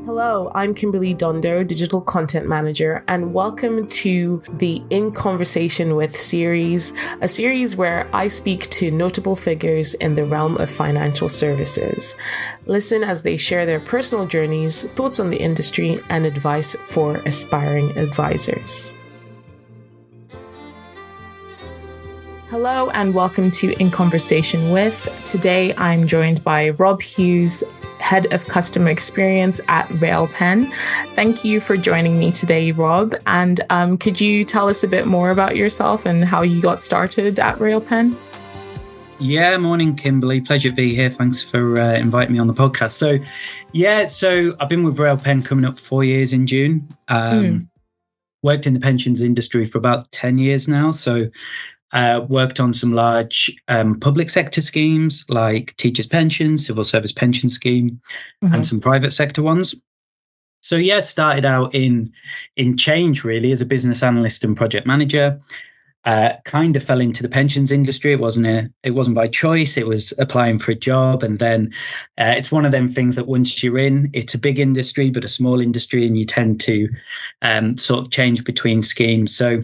Hello, I'm Kim Dondo, Digital Content Manager, and welcome to the In Conversation With series, a series where I speak to notable figures in the realm of financial services. Listen as they share their personal journeys, thoughts on the industry, and advice for aspiring advisors. Hello and welcome to In Conversation With. Today I'm joined by Rob Hughes, Head of Customer Experience at Railpen. Thank you for joining me today, Rob. And could you tell us a bit more about yourself and how you got started at Railpen? Yeah, morning, Kimberly. Pleasure to be here. Thanks for inviting me on the podcast. So I've been with Railpen coming up 4 years in June. Worked in the pensions industry for about 10 years now. So worked on some large public sector schemes like Teachers' Pension, Civil Service Pension Scheme, and some private sector ones. So started out in change really as a business analyst and project manager. Kind of fell into the pensions industry. It wasn't by choice. It was applying for a job, and then it's one of them things that once you're in, it's a big industry but a small industry, and you tend to sort of change between schemes. So.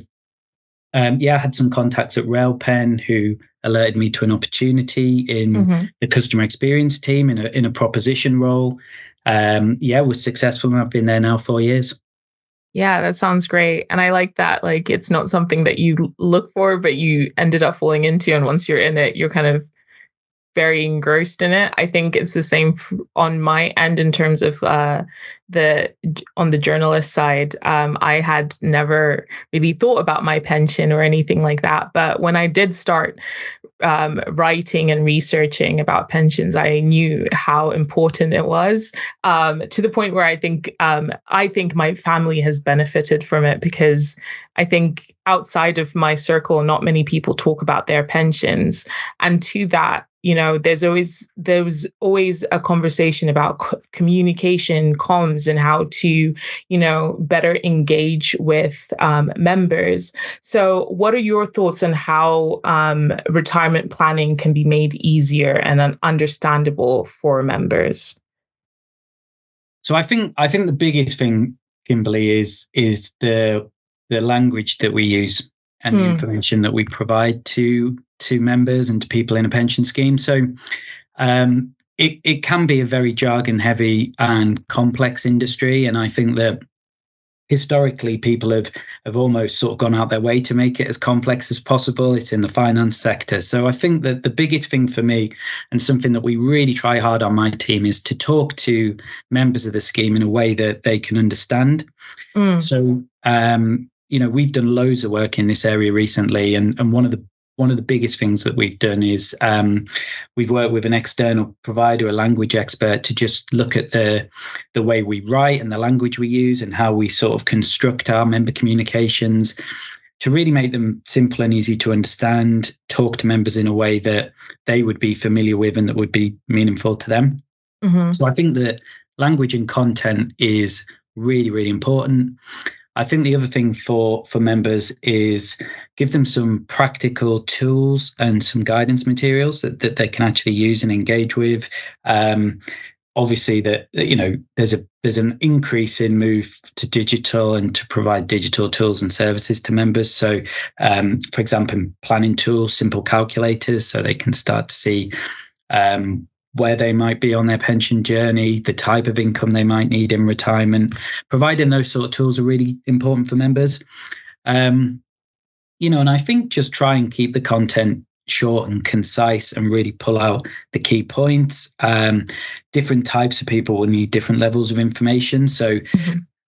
I had some contacts at Railpen who alerted me to an opportunity in the customer experience team in a proposition role. Was successful, and I've been there now 4 years. Yeah, that sounds great. And I like that. Like, it's not something that you look for, but you ended up falling into. And once you're in it, you're kind of very engrossed in it. I think it's the same on my end in terms of on the journalist side. I had never really thought about my pension or anything like that. But when I did start writing and researching about pensions, I knew how important it was, to the point where I think my family has benefited from it, because I think outside of my circle, not many people talk about their pensions. And to that, there was always a conversation about communication, comms, and how to, better engage with members. So what are your thoughts on how retirement planning can be made easier and understandable for members? So I think the biggest thing, Kimberly, is the language that we use and the information that we provide to members and to people in a pension scheme. So it can be a very jargon heavy and complex industry. And I think that historically people have almost sort of gone out their way to make it as complex as possible. It's in the finance sector. So I think that the biggest thing for me, and something that we really try hard on my team, is to talk to members of the scheme in a way that they can understand. So we've done loads of work in this area recently, and one of the biggest things that we've done is we've worked with an external provider, a language expert, to just look at the way we write and the language we use and how we sort of construct our member communications to really make them simple and easy to understand, talk to members in a way that they would be familiar with and that would be meaningful to them. So I think that language and content is really, really important. I think the other thing for members is give them some practical tools and some guidance materials that they can actually use and engage with. Obviously, there's an increase in move to digital and to provide digital tools and services to members. So, for example, planning tools, simple calculators, so they can start to see where they might be on their pension journey, the type of income they might need in retirement. Providing those sort of tools are really important for members. And I think just try and keep the content short and concise and really pull out the key points. Different types of people will need different levels of information. So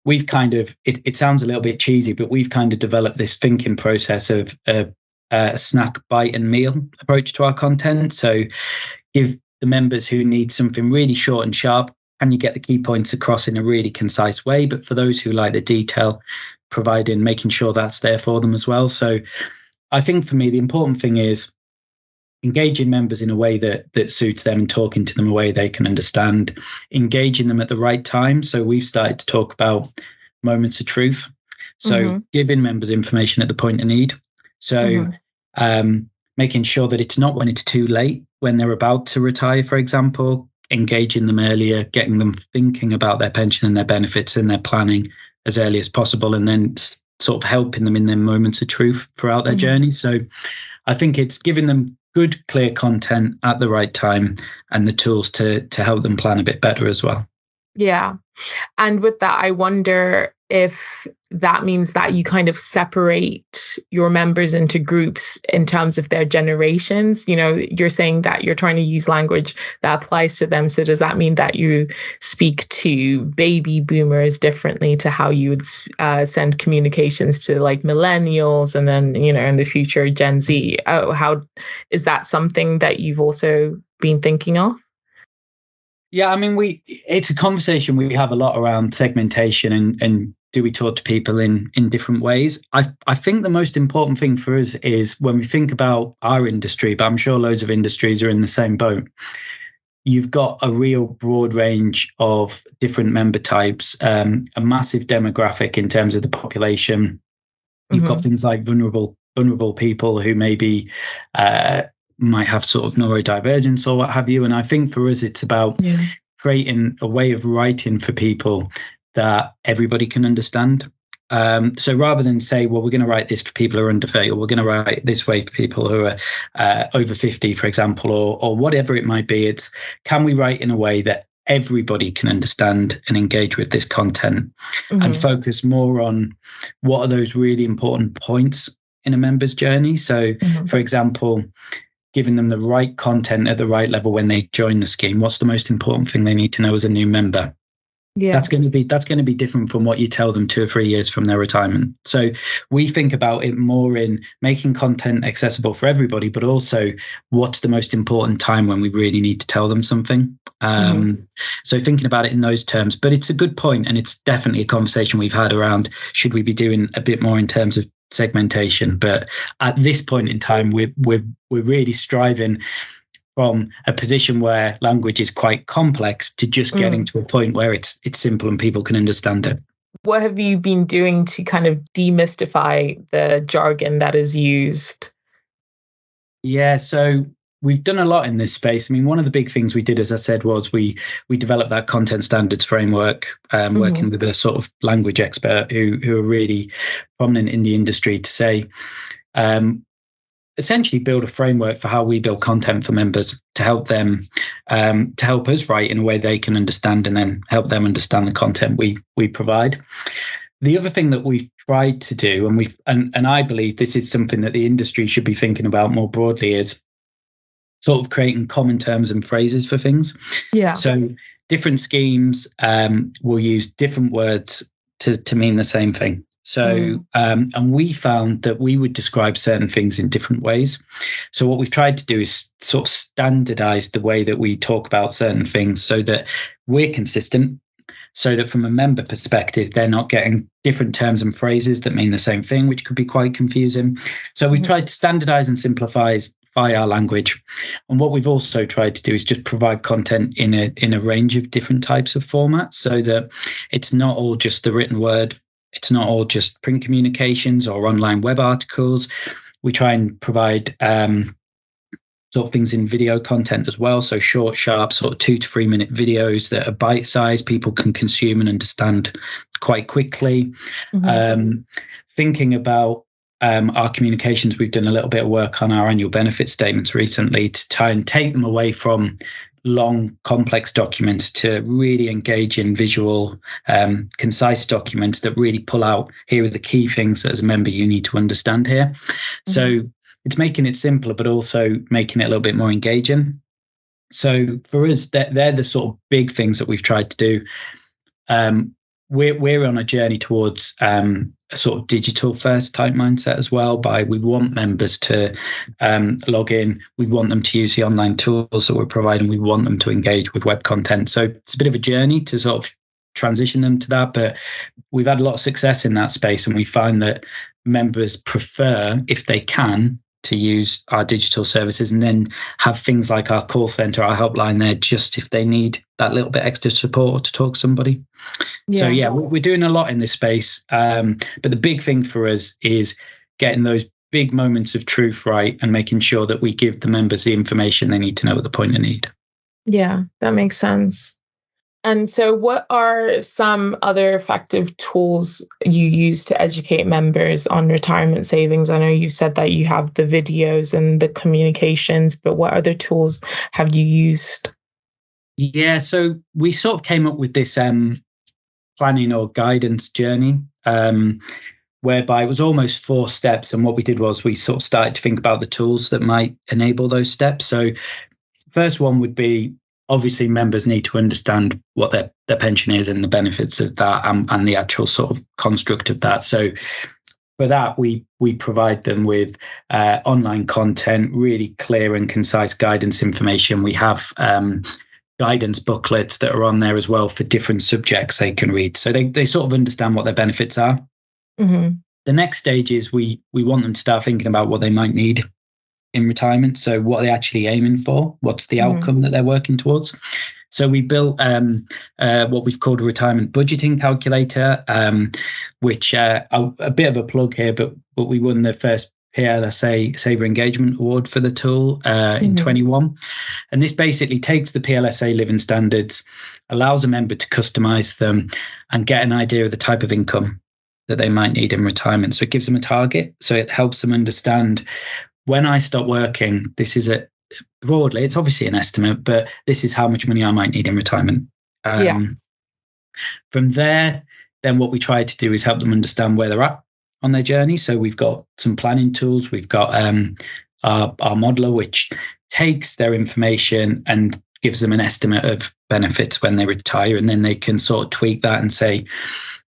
we've kind of, it sounds a little bit cheesy, but we've kind of developed this thinking process of a snack, bite and meal approach to our content. So give the members who need something really short and sharp, can you get the key points across in a really concise way? But for those who like the detail, making sure that's there for them as well. So I think for me, the important thing is engaging members in a way that suits them and talking to them in a way they can understand, engaging them at the right time. So we've started to talk about moments of truth. So giving members information at the point of need. So making sure that it's not when it's too late, when they're about to retire, for example, engaging them earlier, getting them thinking about their pension and their benefits and their planning as early as possible, and then sort of helping them in their moments of truth throughout their journey. So I think it's giving them good, clear content at the right time and the tools to help them plan a bit better as well. Yeah. And with that, I wonder if that means that you kind of separate your members into groups in terms of their generations. You know, you're saying that you're trying to use language that applies to them. So does that mean that you speak to baby boomers differently to how you would send communications to like millennials and then, you know, in the future, Gen Z? How is that something that you've also been thinking of? Yeah, I mean, it's a conversation we have a lot around segmentation and do we talk to people in different ways? I think the most important thing for us is when we think about our industry, but I'm sure loads of industries are in the same boat. You've got a real broad range of different member types, a massive demographic in terms of the population. You've got things like vulnerable people who maybe might have sort of neurodivergence or what have you. And I think for us, it's about creating a way of writing for people that everybody can understand. So rather than say, well, we're going to write this for people who are under 30, or we're going to write this way for people who are over 50, for example, or whatever it might be, it's can we write in a way that everybody can understand and engage with this content and focus more on what are those really important points in a member's journey. So, for example, giving them the right content at the right level when they join the scheme. What's the most important thing they need to know as a new member? Yeah. That's going to be different from what you tell them 2 or 3 years from their retirement. So we think about it more in making content accessible for everybody, but also what's the most important time when we really need to tell them something. So thinking about it in those terms, but it's a good point, and it's definitely a conversation we've had around should we be doing a bit more in terms of segmentation. But at this point in time, we're really striving from a position where language is quite complex to just getting to a point where it's simple and people can understand it. What have you been doing to kind of demystify the jargon that is used? Yeah, so we've done a lot in this space. I mean, one of the big things we did, as I said, was we developed that content standards framework, working with a sort of language expert who are really prominent in the industry to say, essentially build a framework for how we build content for members to help them, to help us write in a way they can understand and then help them understand the content we provide. The other thing that we've tried to do, and I believe this is something that the industry should be thinking about more broadly, is sort of creating common terms and phrases for things. Yeah. So different schemes will use different words to mean the same thing. So, and we found that we would describe certain things in different ways. So what we've tried to do is sort of standardize the way that we talk about certain things so that we're consistent, so that from a member perspective, they're not getting different terms and phrases that mean the same thing, which could be quite confusing. So we tried to standardize and simplify our language. And what we've also tried to do is just provide content in a range of different types of formats so that it's not all just the written word. It's not all just print communications or online web articles. We try and provide sort of things in video content as well. So short, sharp, sort of 2 to 3 minute videos that are bite-sized, people can consume and understand quite quickly. Thinking about our communications, we've done a little bit of work on our annual benefit statements recently to try and take them away from long, complex documents to really engage in visual, concise documents that really pull out, here are the key things that as a member you need to understand here. So it's making it simpler, but also making it a little bit more engaging. So for us, they're the sort of big things that we've tried to do. We're on a journey towards a sort of digital first type mindset as well. We want members to log in. We want them to use the online tools that we're providing. We want them to engage with web content. So it's a bit of a journey to sort of transition them to that, but we've had a lot of success in that space. And we find that members prefer, if they can, to use our digital services and then have things like our call center, our helpline there, just if they need that little bit extra support to talk to somebody. Yeah. So yeah, we're doing a lot in this space. But the big thing for us is getting those big moments of truth right and making sure that we give the members the information they need to know at the point of need. Yeah, that makes sense. And so, what are some other effective tools you use to educate members on retirement savings? I know you said that you have the videos and the communications, but what other tools have you used? Yeah, so we sort of came up with this planning or guidance journey, whereby it was almost 4 steps. And what we did was we sort of started to think about the tools that might enable those steps. So first one would be, obviously members need to understand what their pension is and the benefits of that, and the actual sort of construct of that. So for that, we provide them with online content, really clear and concise guidance information. We have guidance booklets that are on there as well for different subjects they can read, so they sort of understand what their benefits are. Mm-hmm. The next stage is we want them to start thinking about what they might need in retirement. So what are they actually aiming for? What's the outcome that they're working towards? So we built what we've called a retirement budgeting calculator, which a bit of a plug here, but we won the first PLSA Saver Engagement Award for the tool in 21. And this basically takes the PLSA living standards, allows a member to customize them and get an idea of the type of income that they might need in retirement. So it gives them a target. So it helps them understand, when I stop working, this is broadly, it's obviously an estimate, but this is how much money I might need in retirement. From there, then what we try to do is help them understand where they're at on their journey. So we've got some planning tools. We've got our modeler, which takes their information and gives them an estimate of benefits when they retire. And then they can sort of tweak that and say,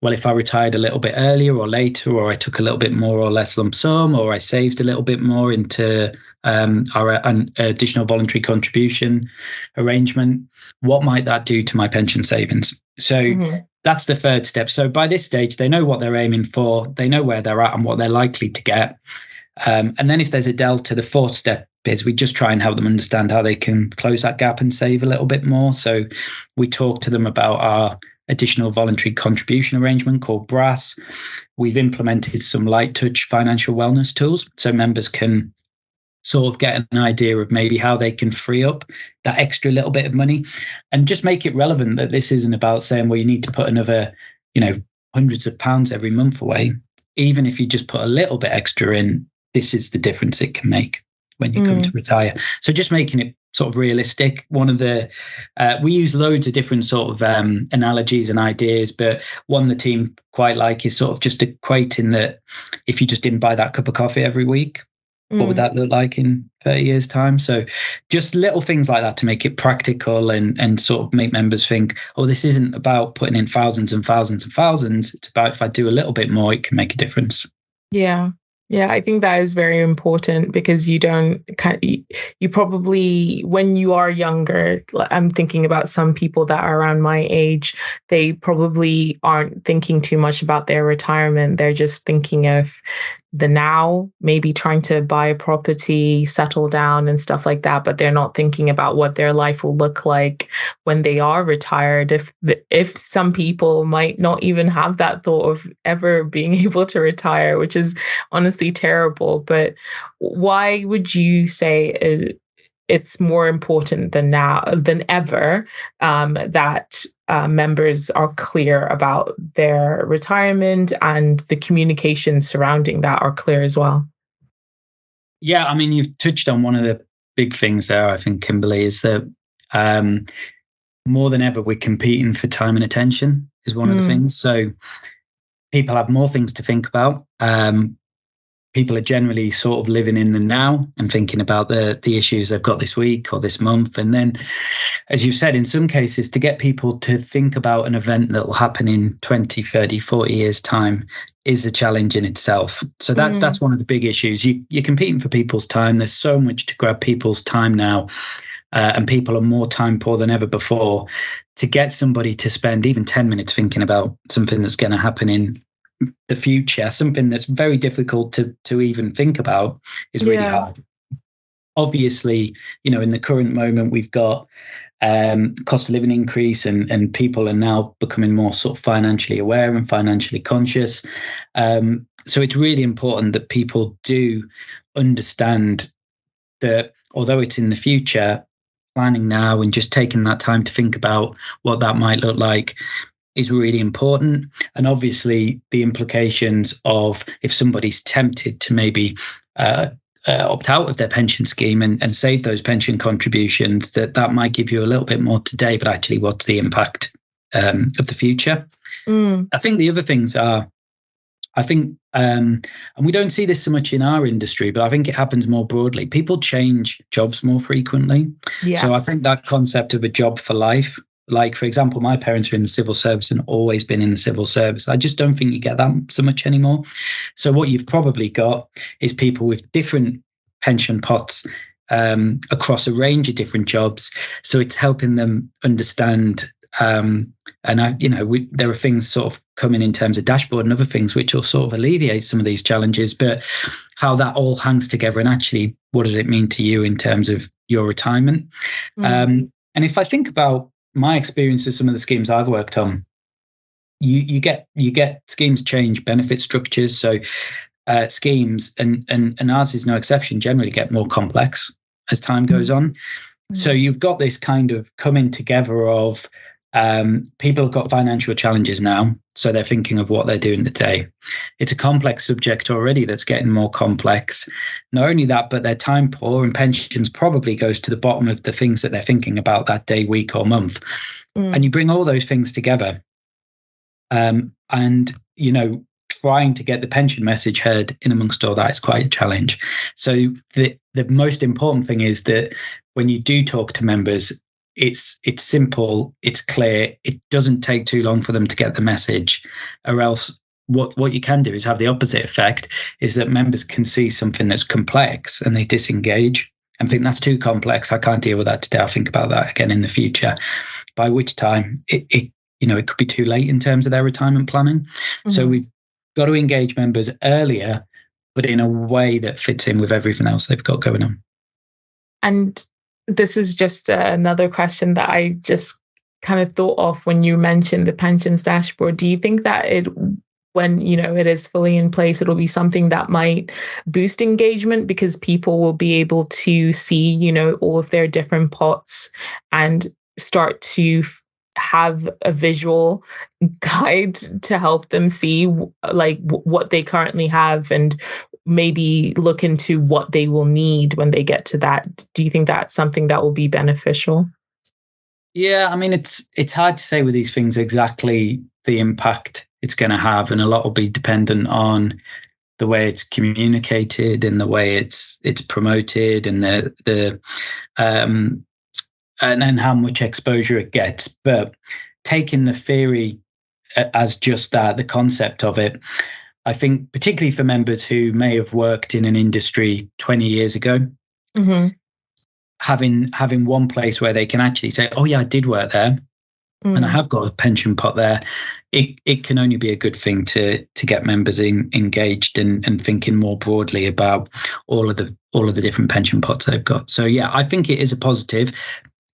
well, if I retired a little bit earlier or later, or I took a little bit more or less lump sum, or I saved a little bit more into our additional voluntary contribution arrangement, what might that do to my pension savings? So that's the third step. So by this stage, they know what they're aiming for, they know where they're at and what they're likely to get. And then if there's a delta, the fourth step is we just try and help them understand how they can close that gap and save a little bit more. So we talk to them about our additional voluntary contribution arrangement called BRAS. We've implemented some light touch financial wellness tools so members can sort of get an idea of maybe how they can free up that extra little bit of money, and just make it relevant that this isn't about saying, well, you need to put another, hundreds of pounds every month away. Even if you just put a little bit extra in, this is the difference it can make when you come to retire. So just making it sort of realistic. One of the, we use loads of different sort of analogies and ideas, but one the team quite like is sort of just equating that if you just didn't buy that cup of coffee every week, what would that look like in 30 years' time? So just little things like that to make it practical and sort of make members think, oh, this isn't about putting in thousands and thousands and thousands. It's about, if I do a little bit more, it can make a difference. Yeah. Yeah, I think that is very important, because you probably, when you are younger, I'm thinking about some people that are around my age, they probably aren't thinking too much about their retirement. They're just thinking of the now, maybe trying to buy a property, settle down and stuff like that, but they're not thinking about what their life will look like when they are retired. If some people might not even have that thought of ever being able to retire, which is honestly terrible. But why would you say it's more important than ever that members are clear about their retirement, and the communication surrounding that are clear as well? Yeah, I mean, you've touched on one of the big things there, I think, Kimberly, is that more than ever, we're competing for time and attention is one of the things. So people have more things to think about. People are generally sort of living in the now and thinking about the issues they've got this week or this month. And then, as you said, in some cases, to get people to think about an event that will happen in 20, 30, 40 years' time is a challenge in itself. So that's one of the big issues. You're competing for people's time. There's so much to grab people's time now. And people are more time poor than ever before. To get somebody to spend even 10 minutes thinking about something that's going to happen in the future, something that's very difficult to even think about, is really hard. Obviously, in the current moment, we've got cost of living increase, and people are now becoming more sort of financially aware and financially conscious. So it's really important that people do understand that although it's in the future, planning now and just taking that time to think about what that might look like is really important. And obviously the implications of if somebody's tempted to maybe opt out of their pension scheme and save those pension contributions, that might give you a little bit more today, but actually what's the impact of the future? I think the other things are, and we don't see this so much in our industry, but I think it happens more broadly. People change jobs more frequently. Yes. So I think that concept of a job for life, like, for example, my parents are in the civil service and always been in the civil service. I just don't think you get that so much anymore. So what you've probably got is people with different pension pots across a range of different jobs. So it's helping them understand. There are things sort of coming in terms of dashboard and other things which will sort of alleviate some of these challenges, but how that all hangs together and actually what does it mean to you in terms of your retirement? And if I think about my experience with some of the schemes I've worked on, you get schemes change benefit structures. So schemes, and ours is no exception, generally get more complex as time goes on. So you've got this kind of coming together of people have got financial challenges now, so they're thinking of what they're doing today. It's a complex subject already that's getting more complex. Not only that, but they're time poor, and pensions probably goes to the bottom of the things that they're thinking about that day, week, or month. And you bring all those things together, and trying to get the pension message heard in amongst all that is quite a challenge. So the most important thing is that when you do talk to members, it's simple, it's clear, it doesn't take too long for them to get the message, or else what you can do is have the opposite effect, is that members can see something that's complex and they disengage and think that's too complex, I can't deal with that today, I'll think about that again in the future, by which time it could be too late in terms of their retirement planning. So we've got to engage members earlier, but in a way that fits in with everything else they've got going on. And this is just another question that I just kind of thought of when you mentioned the pensions dashboard. Do you think that when it is fully in place, it'll be something that might boost engagement because people will be able to see, all of their different pots and start to have a visual guide to help them see like what they currently have and maybe look into what they will need when they get to that? Do you think that's something that will be beneficial? Yeah, I mean, it's hard to say with these things exactly the impact it's going to have, and a lot will be dependent on the way it's communicated and the way it's promoted and and then how much exposure it gets. But taking the theory as just that, the concept of it, I think particularly for members who may have worked in an industry 20 years ago, having one place where they can actually say, oh yeah, I did work there and I have got a pension pot there, it can only be a good thing to get members engaged and thinking more broadly about all of the different pension pots they've got. So yeah, I think it is a positive,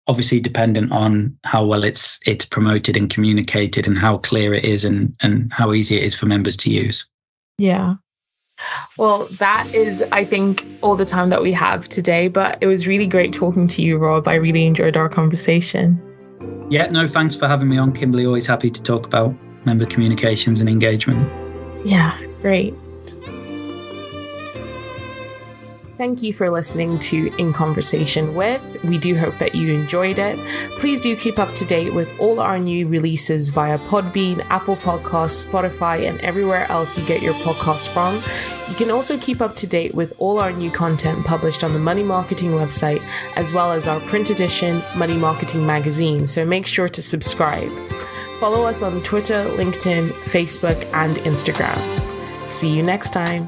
obviously dependent on how well it's promoted and communicated and how clear it is and how easy it is for members to use. Yeah. Well, that is, I think, all the time that we have today, but it was really great talking to you, Rob. I really enjoyed our conversation. Yeah, no, thanks for having me on, Kimberly. Always happy to talk about member communications and engagement. Yeah, great. Thank you for listening to In Conversation With. We do hope that you enjoyed it. Please do keep up to date with all our new releases via Podbean, Apple Podcasts, Spotify, and everywhere else you get your podcasts from. You can also keep up to date with all our new content published on the Money Marketing website, as well as our print edition Money Marketing magazine, so make sure to subscribe. Follow us on Twitter, LinkedIn, Facebook, and Instagram. See you next time.